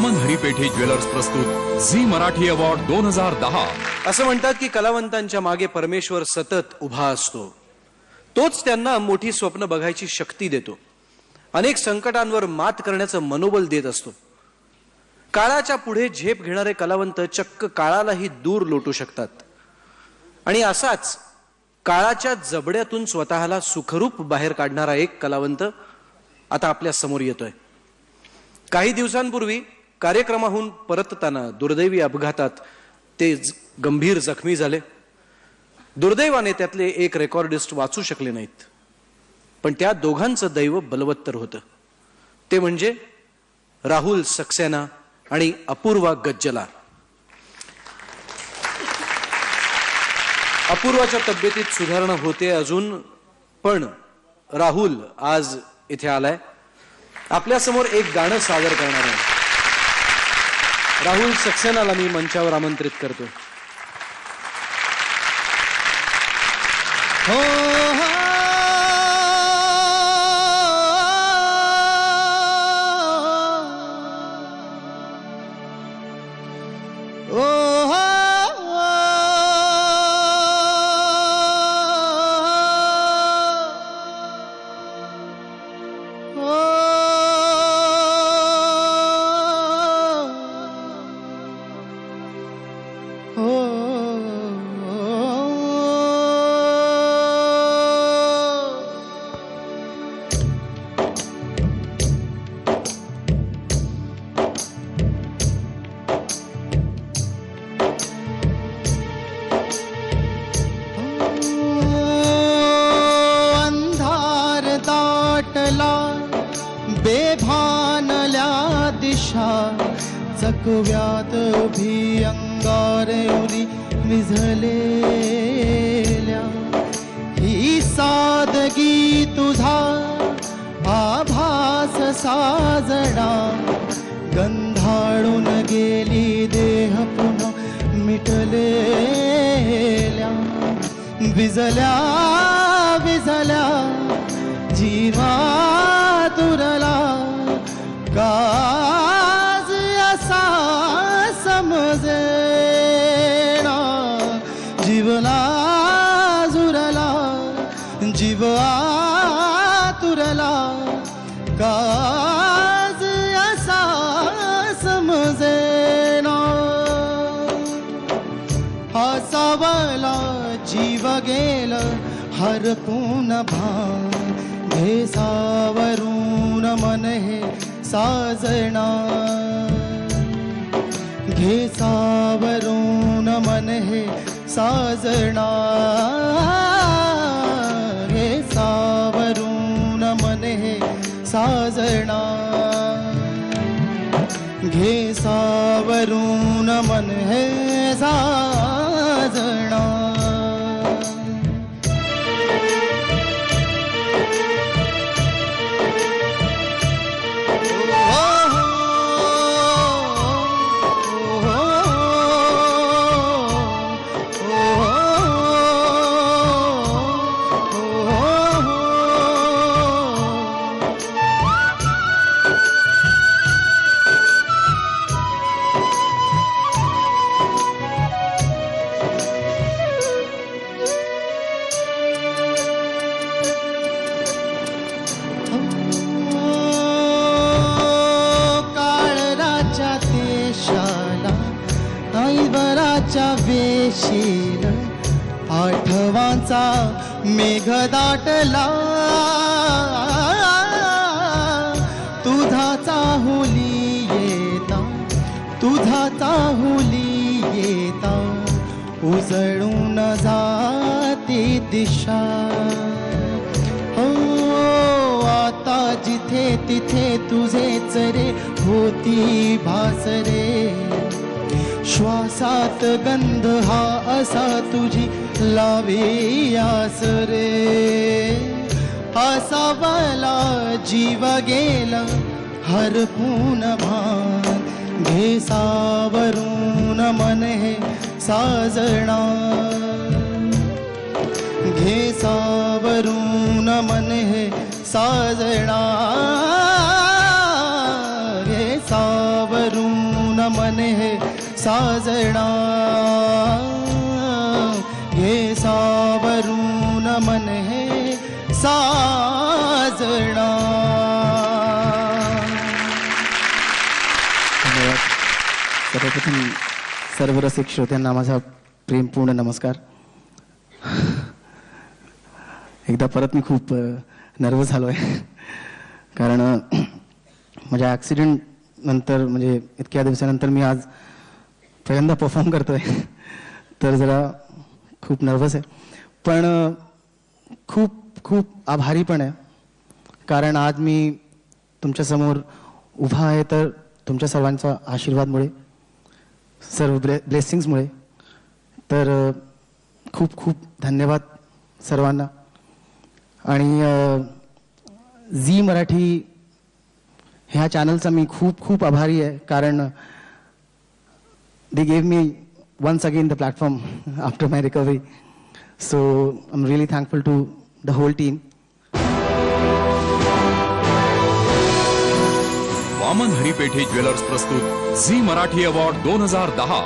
Vaman Haripethe jewellers प्रस्तुत Zee Marathi award 2010। असं म्हणतात की कलावंतांच्या मागे परमेश्वर सतत उभा असतो, तोच त्यांना मोठी स्वप्न बघायची शक्ती देतो, अनेक संकटांवर मात करण्याचं मनोबल देत असतो। काळाच्या पुढे झेप घेणारे कलावंत चक्क काळालाही दूर लोटू शकतात आणि असाच काळाच्या जबड्यातून स्वतःला सुखरूप बाहेर काढणारा एक कलावंत आता आपल्या समोर येतोय। काही दिवसांपूर्वी कार्यक्रमाहून परतताना दुर्दैवी अपघातात ते गंभीर जखमी झाले। दुर्दैवाने त्यातले एक रेकॉर्डिस्ट वाचू शकले नाहीत, पण त्या दोघांचं दैव बलवत्तर होतं। ते म्हणजे राहुल सक्सेना आणि अपूर्वा गज्जला। अपूर्वाच्या तब्येतीत सुधारणा होते अजून, पण राहुल आज इथे आलाय, आपल्या समोर एक गाणं सादर करणार आहे। राहुल सक्सेनाला मी मंचावर आमंत्रित करतो। हो बेभानल्या दिशा चकव्यात उभी अंगारे उरी विझलेल्या, ही सादगी तुझा आभास साजणा, गंधाळून गेली देह पुन्हा मिटलेल्या, विझल्या विझल्या जीवा तुरला काज असा समजेना, जीवला जुरला जीव आतुरला काज असा समजेना, हसावला जीव गेल हरपून भान, घेसावरून मन हे साजना, घेसावरून मन हे साजना, घेसावरून मन हे साजना, घेसावरून मन हे साजना। ऐवराच्या वेशील आठवांचा मेघ दाटला, तुझा चाहुली येता, तुझा चाहुली येता, उजळून जाती दिशा। हो आता जिथे तिथे तुझेच रे होती भासरे, श्वासात गंध हा असा तुझी लावी आस रे, असावला जीव गेला हरपून भान, घेसावरून मन हे साजना, घेसावरून मन हे साजना, घेसावरून साजणा घे सावरून मन हे साजणा. धन्यवाद. सर्वप्रथम सर्व रसिक श्रोत्यांना माझा प्रेमपूर्ण नमस्कार. एकदा परत मी खूप नर्वस झालो आहे, कारण माझ्या ॲक्सिडेंट नंतर म्हणजे इतक्या दिवसानंतर मी आज पहिल्यांदा परफॉर्म करतो आहे, तर जरा खूप नर्वस आहे. पण खूप खूप आभारी पण आहे, कारण आज मी तुमच्यासमोर उभा आहे तर तुमच्या सर्वांचा आशीर्वादमुळे, सर्व ब्लेसिंग्समुळे. तर खूप खूप धन्यवाद सर्वांना. आणि झी मराठी ह्या चॅनलचा मी खूप खूप आभारी आहे, कारण they gave me once again the platform after my recovery. So I'm really thankful to the whole team. Vaman Haripethe jewellers प्रस्तुत झी मराठी अवॉर्ड 2010